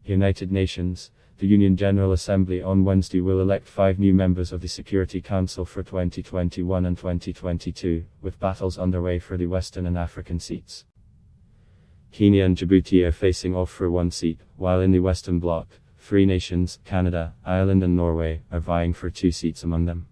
United Nations. The UN General Assembly on Wednesday will elect 5 new members of the Security Council for 2021 and 2022, with battles underway for the Western and African seats. Kenya and Djibouti are facing off for 1 seat, while in the Western Bloc, 3 nations, Canada, Ireland and Norway, are vying for 2 seats among them.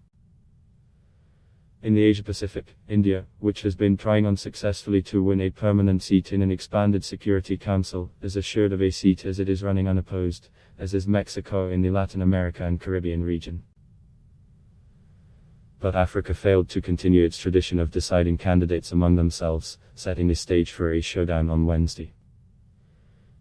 In the Asia-Pacific, India, which has been trying unsuccessfully to win a permanent seat in an expanded Security Council, is assured of a seat as it is running unopposed, as is Mexico in the Latin America and Caribbean region. But Africa failed to continue its tradition of deciding candidates among themselves, setting the stage for a showdown on Wednesday.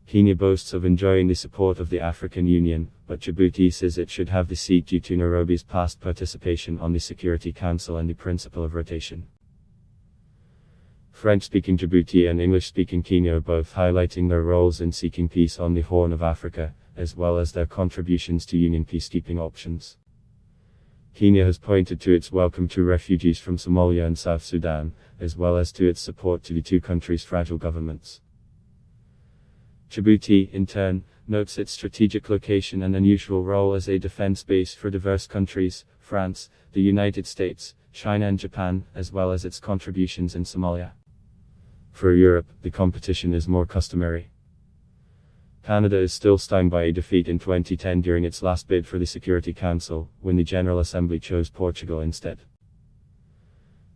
Kenya boasts of enjoying the support of the African Union, but Djibouti says it should have the seat due to Nairobi's past participation on the Security Council and the principle of rotation. French-speaking Djibouti and English-speaking Kenya are both highlighting their roles in seeking peace on the Horn of Africa, as well as their contributions to Union peacekeeping options. Kenya has pointed to its welcome to refugees from Somalia and South Sudan, as well as to its support to the 2 countries' fragile governments. Djibouti, in turn, notes its strategic location and unusual role as a defense base for diverse countries, France, the United States, China and Japan, as well as its contributions in Somalia. For Europe, the competition is more customary. Canada is still stung by a defeat in 2010 during its last bid for the Security Council, when the General Assembly chose Portugal instead.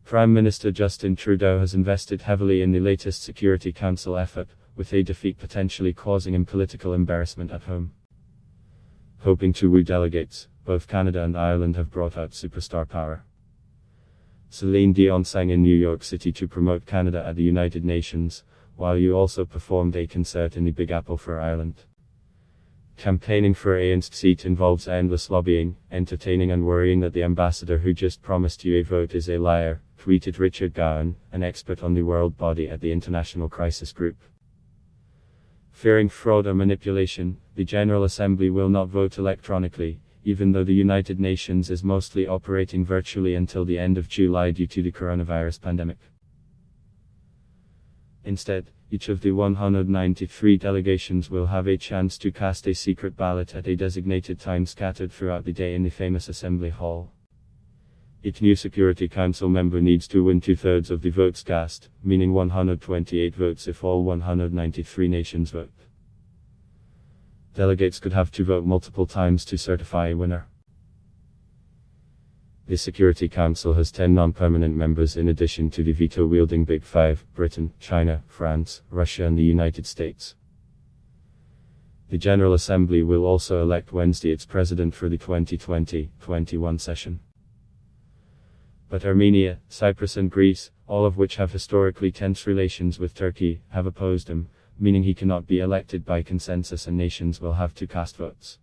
Prime Minister Justin Trudeau has invested heavily in the latest Security Council effort, with a defeat potentially causing him political embarrassment at home. Hoping to woo delegates, both Canada and Ireland have brought out superstar power. Celine Dion sang in New York City to promote Canada at the United Nations, while you also performed a concert in the Big Apple for Ireland. Campaigning for a seat involves endless lobbying, entertaining and worrying that the ambassador who just promised you a vote is a liar, tweeted Richard Gowan, an expert on the world body at the International Crisis Group. Fearing fraud or manipulation, the General Assembly will not vote electronically, even though the United Nations is mostly operating virtually until the end of July due to the coronavirus pandemic. Instead, each of the 193 delegations will have a chance to cast a secret ballot at a designated time scattered throughout the day in the famous Assembly Hall. Each new Security Council member needs to win 2/3 of the votes cast, meaning 128 votes if all 193 nations vote. Delegates could have to vote multiple times to certify a winner. The Security Council has 10 non-permanent members in addition to the veto-wielding Big Five: Britain, China, France, Russia and the United States. The General Assembly will also elect Wednesday its president for the 2020-21 session. But Armenia, Cyprus and Greece, all of which have historically tense relations with Turkey, have opposed him, meaning he cannot be elected by consensus and nations will have to cast votes.